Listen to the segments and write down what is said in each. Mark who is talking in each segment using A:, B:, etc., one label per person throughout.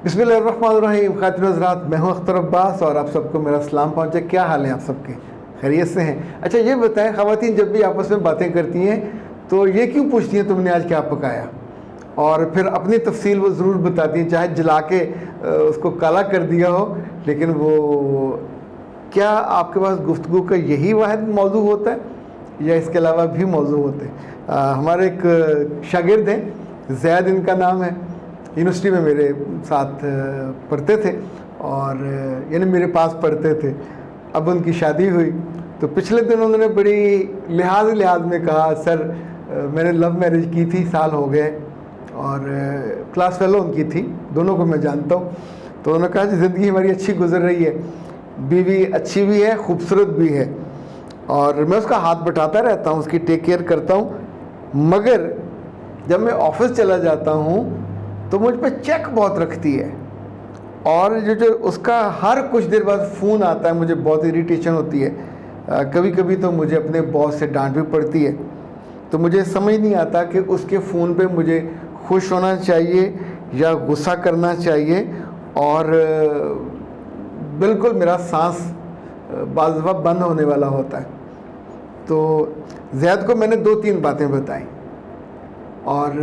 A: बिस्मिल्लाहिर्रहमानिर्रहीम। ख़ातिन हज़रात, मैं हूँ अख्तर अब्बास और आप सबको मेरा सलाम पहुँचे। क्या हाल है आप सबके? खैरियत से हैं? अच्छा ये बताएं, ख़वातीन जब भी आपस में बातें करती हैं तो ये क्यों पूछती हैं तुमने आज क्या पकाया, और फिर अपनी तफसील वो ज़रूर बताती हैं, चाहे जला के उसको काला कर दिया हो, लेकिन वो क्या आपके पास गुफ्तगू का यही वाहिद मौजू होता है या इसके अलावा भी मौजू होते हैं? हमारे एक शागिर्द हैं, ज़ैद इनका नाम है, यूनिवर्सिटी में मेरे साथ पढ़ते थे और यानी मेरे पास पढ़ते थे। अब उनकी शादी हुई तो पिछले दिन उन्होंने बड़ी लिहाज में कहा, सर मैंने लव मैरिज की थी, साल हो गए, और क्लास फेलो उनकी थी, दोनों को मैं जानता हूँ। तो उन्होंने कहा कि ज़िंदगी हमारी अच्छी गुजर रही है, बीवी अच्छी भी है, खूबसूरत भी है, और मैं उसका हाथ बटाता रहता हूँ, उसकी टेक केयर करता हूँ, मगर जब मैं ऑफिस चला जाता हूँ तो मुझ पर चेक बहुत रखती है, और जो उसका हर कुछ देर बाद फ़ोन आता है, मुझे बहुत इरिटेशन होती है। कभी कभी तो मुझे अपने बॉस से डांट भी पड़ती है। तो मुझे समझ नहीं आता कि उसके फ़ोन पे मुझे खुश होना चाहिए या गुस्सा करना चाहिए, और बिल्कुल मेरा सांस बाज़ दफ़ा बंद होने वाला होता है। तो ज़ैद को मैंने 2-3 बातें बताई, और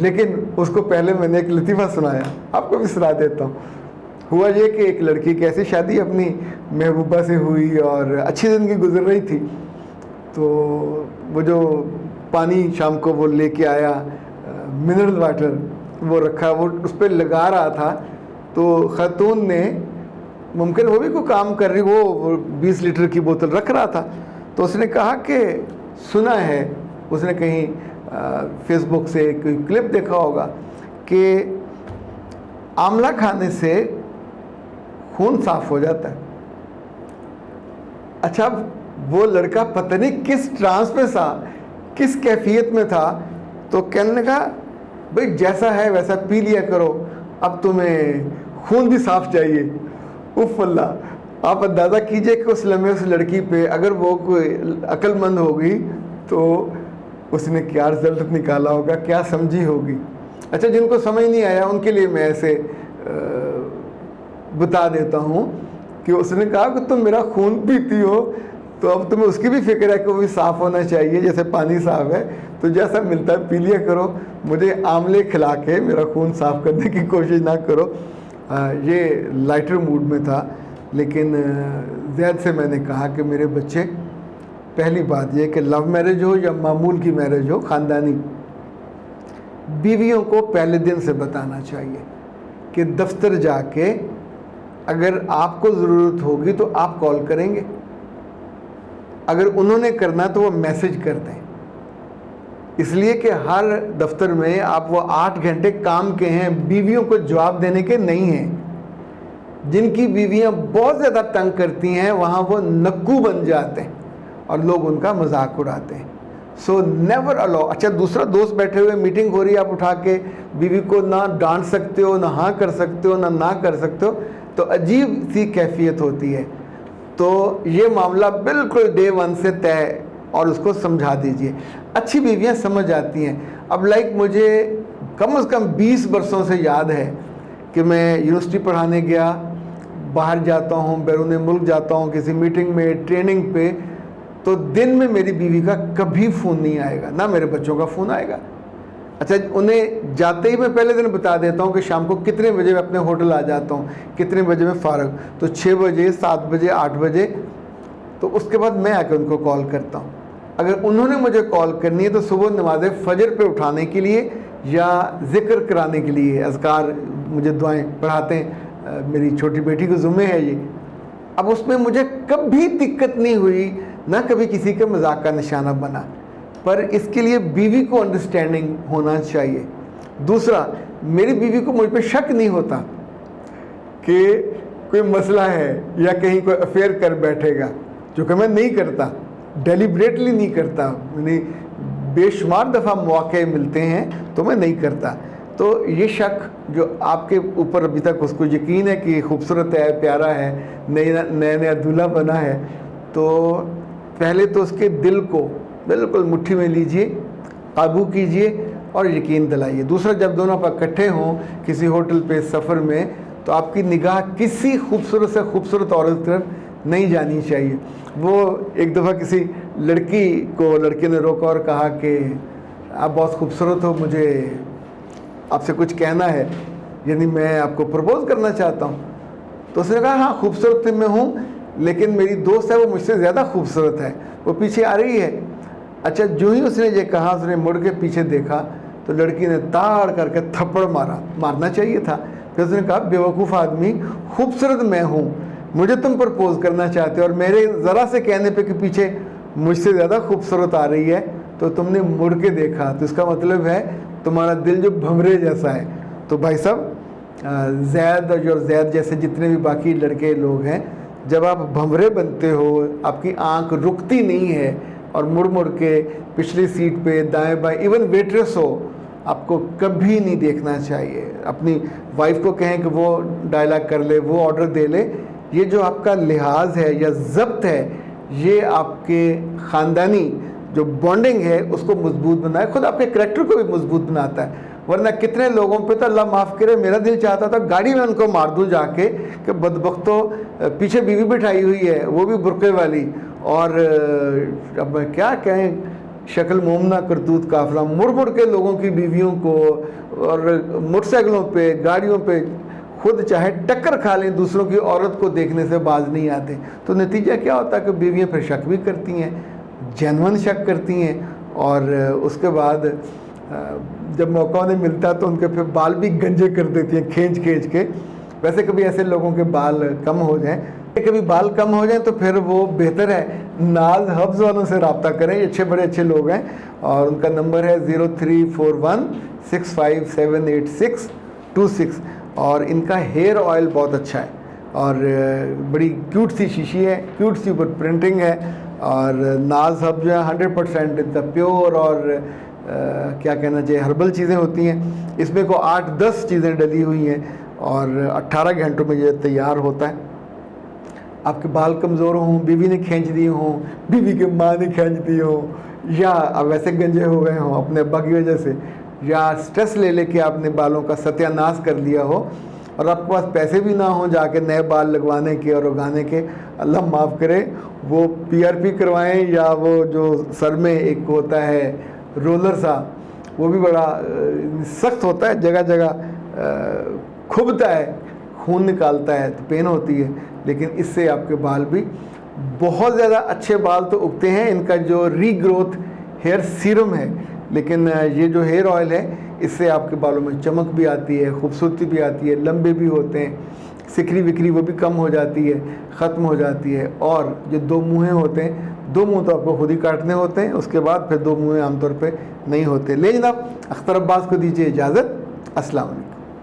A: लेकिन उसको पहले मैंने एक लतीफ़ा सुनाया, आपको भी सुना देता हूँ। हुआ ये कि एक लड़की की ऐसी शादी अपनी महबूबा से हुई और अच्छी ज़िंदगी गुजर रही थी। तो वो जो पानी शाम को वो लेके आया, मिनरल वाटर वो रखा, वो उस पर लगा रहा था, तो ख़ातून ने, मुमकिन वो भी कोई काम कर रही, वो 20 लीटर की बोतल रख रहा था, तो उसने कहा कि सुना है, उसने कहीं फेसबुक से कोई क्लिप देखा होगा कि आंवला खाने से खून साफ हो जाता है। अच्छा, वो लड़का पता नहीं किस ट्रांस में था, किस कैफियत में था, तो कहने लगा भाई जैसा है वैसा पी लिया करो, अब तुम्हें खून भी साफ चाहिए। उफ़ अल्लाह, आप अंदाज़ा कीजिए कि उस लम्हे उस लड़की पे अगर वो कोई अक्लमंद होगी तो उसने क्या रिजल्ट निकाला होगा, क्या समझी होगी। अच्छा, जिनको समझ नहीं आया उनके लिए मैं ऐसे बता देता हूँ कि उसने कहा कि तुम मेरा खून पीती हो तो अब तुम्हें उसकी भी फिक्र है कि वो भी साफ़ होना चाहिए, जैसे पानी साफ़ है तो जैसा मिलता है पी लिया करो, मुझे आंवले खिला के मेरा खून साफ़ करने की कोशिश ना करो। ये लाइटर मूड में था, लेकिन ज़ैद से मैंने कहा कि मेरे बच्चे, पहली बात यह कि लव मैरिज हो या मामूल की मैरिज हो, ख़ानदानी, बीवियों को पहले दिन से बताना चाहिए कि दफ्तर जाके अगर आपको ज़रूरत होगी तो आप कॉल करेंगे, अगर उन्होंने करना तो वो मैसेज कर दें। इसलिए कि हर दफ्तर में आप वो 8 घंटे काम के हैं, बीवियों को जवाब देने के नहीं हैं। जिनकी बीवियां बहुत ज़्यादा तंग करती हैं वहाँ वो नक्कू बन जाते हैं और लोग उनका मजाक उड़ाते हैं। So never allow. अच्छा, दूसरा दोस्त बैठे हुए, मीटिंग हो रही है, आप उठा के बीवी को ना डांट सकते हो, ना हाँ कर सकते हो, ना कर सकते हो, तो अजीब सी कैफियत होती है। तो ये मामला बिल्कुल डे 1 से तय, और उसको समझा दीजिए। अच्छी बीवियां समझ आती हैं। अब लाइक मुझे कम से कम 20 बरसों से याद है कि मैं यूनिवर्सिटी पढ़ाने गया, बाहर जाता हूँ, बैरून मुल्क जाता हूँ किसी मीटिंग में, ट्रेनिंग पे, तो दिन में मेरी बीवी का कभी फ़ोन नहीं आएगा, ना मेरे बच्चों का फ़ोन आएगा। अच्छा, उन्हें जाते ही मैं पहले दिन बता देता हूँ कि शाम को कितने बजे मैं अपने होटल आ जाता हूँ, कितने बजे मैं फ़ारग, तो 6 बजे, 7 बजे, 8 बजे, तो उसके बाद मैं आकर उनको कॉल करता हूँ। अगर उन्होंने मुझे कॉल करनी है तो सुबह नमाज फजर पे उठाने के लिए या ज़िक्र कराने के लिए, अज़कार, मुझे दुआएं पढ़ाते हैं, मेरी छोटी बेटी को ज़ुम्मे है ये। अब उसमें मुझे कभी दिक्कत नहीं हुई, ना कभी किसी के मजाक का निशाना बना, पर इसके लिए बीवी को अंडरस्टैंडिंग होना चाहिए। दूसरा, मेरी बीवी को मुझ पर शक नहीं होता कि कोई मसला है या कहीं कोई अफेयर कर बैठेगा, जो कि मैं नहीं करता, डेलिब्रेटली नहीं करता, मैंने बेशुमार दफ़ा मौके मिलते हैं तो मैं नहीं करता। तो ये शक जो आपके ऊपर अभी तक उसको यकीन है कि खूबसूरत है, प्यारा है, नया दूल्हा बना है, तो पहले तो उसके दिल को बिल्कुल मुट्ठी में लीजिए, काबू कीजिए, اور یقین دلائیے. دوسرا, جب دونوں آپ اکٹھے ہوں کسی ہوٹل پہ سفر میں, تو آپ کی نگاہ کسی خوبصورت سے خوبصورت عورت کی طرف نہیں جانی چاہیے. وہ ایک دفعہ کسی لڑکی کو لڑکے نے روکا اور کہا کہ آپ بہت خوبصورت ہو, مجھے آپ سے کچھ کہنا ہے, یعنی میں آپ کو پرپوز کرنا چاہتا ہوں. تو اس نے کہا ہاں خوبصورت میں ہوں, لیکن میری دوست ہے وہ مجھ سے زیادہ خوبصورت ہے, وہ پیچھے آ رہی ہے. اچھا, جو ہی اس نے یہ کہا, اس نے مڑ کے پیچھے دیکھا تو لڑکی نے تاڑ کر کے تھپڑ مارنا چاہیے تھا. پھر اس نے کہا بیوقوف آدمی, خوبصورت میں ہوں, مجھے تم پرپوز کرنا چاہتے ہو اور میرے ذرا سے کہنے پہ کہ پیچھے مجھ سے زیادہ خوبصورت آ رہی ہے تو تم نے مڑ کے دیکھا, تو اس کا مطلب ہے تمہارا دل جو بھنورے جیسا ہے. تو بھائی صاحب, زید اور زید جیسے جتنے بھی باقی لڑکے لوگ ہیں, جب آپ بھنورے بنتے ہو, آپ کی آنکھ رکتی نہیں ہے اور مڑ مڑ کے پچھلی سیٹ پہ دائیں بائیں, ایون ویٹریس ہو, آپ کو کبھی نہیں دیکھنا چاہیے. اپنی وائف کو کہیں کہ وہ ڈائلاگ کر لے, وہ آرڈر دے لے. یہ جو آپ کا لحاظ ہے یا ضبط ہے, یہ آپ کے خاندانی جو بانڈنگ ہے اس کو مضبوط بنائے, خود آپ کے کریکٹر کو بھی مضبوط بناتا ہے. ورنہ کتنے لوگوں پہ تو اللہ معاف کرے, میرا دل چاہتا تھا گاڑی میں ان کو مار دوں جا کے کہ بدبختوں, پیچھے بیوی بٹھائی ہوئی ہے وہ بھی برقعے والی, اور اب کیا کہیں, شکل مومنہ کرتوت کافرہ, مڑ مڑ کے لوگوں کی بیویوں کو اور موٹر سائیکلوں پہ گاڑیوں پہ خود چاہے ٹکر کھا لیں, دوسروں کی عورت کو دیکھنے سے باز نہیں آتے. تو نتیجہ کیا ہوتا ہے کہ بیویاں پھر شک بھی کرتی ہیں, جینون شک کرتی ہیں, اور اس کے بعد جب موقع انہیں ملتا تو ان کے پھر بال بھی گنجے کر دیتی ہیں کھینچ کے. ویسے کبھی ایسے لوگوں کے بال کم ہو جائیں, کبھی بال کم ہو جائیں تو پھر وہ بہتر ہے ناز حفظ والوں سے رابطہ کریں. یہ بڑے اچھے لوگ ہیں, اور ان کا نمبر ہے 0341657826, اور ان کا ہیئر آئل بہت اچھا ہے, اور بڑی کیوٹ سی شیشی ہے, کیوٹ سی اوپر پرنٹنگ ہے, اور ناز حفظ جو ہے 100% ان کا پیور اور کیا کہنا چاہیے ہربل چیزیں ہوتی ہیں. اس میں کو 8-10 چیزیں ڈلی ہوئی ہیں, اور 18 گھنٹوں میں یہ تیار ہوتا ہے. آپ کے بال کمزور ہوں, بیوی نے کھینچ دیے ہوں, بیوی کے ماں نے کھینچ دیے ہوں, یا اب ویسے گنجے ہو گئے ہوں اپنے ابا کی وجہ سے, یا سٹریس لے کے آپ نے بالوں کا ستیہ ناش کر لیا ہو, اور آپ کے پاس پیسے بھی نہ ہوں جا کے نئے بال لگوانے کے اور اگانے کے, اللہ معاف کرے, وہ PRP کروائیں, یا وہ جو سر میں ایک ہوتا ہے رولر سا, وہ بھی بڑا سخت ہوتا ہے, جگہ جگہ کھبتا ہے, خون نکالتا ہے تو پین ہوتی ہے. لیکن اس سے آپ کے بال بھی بہت زیادہ اچھے بال تو اگتے ہیں. ان کا جو ری گروتھ ہیئر سیرم ہے, لیکن یہ جو ہیئر آئل ہے اس سے آپ کے بالوں میں چمک بھی آتی ہے, خوبصورتی بھی آتی ہے, لمبے بھی ہوتے ہیں, سکری وکری وہ بھی کم ہو جاتی ہے, ختم ہو جاتی ہے. اور جو 2 منہیں ہوتے ہیں, 2 منہ تو آپ کو خود ہی کاٹنے ہوتے ہیں, اس کے بعد پھر 2 منہیں عام طور پہ نہیں ہوتے. لے جناب, اختر عباس کو دیجیے اجازت. السلام علیکم.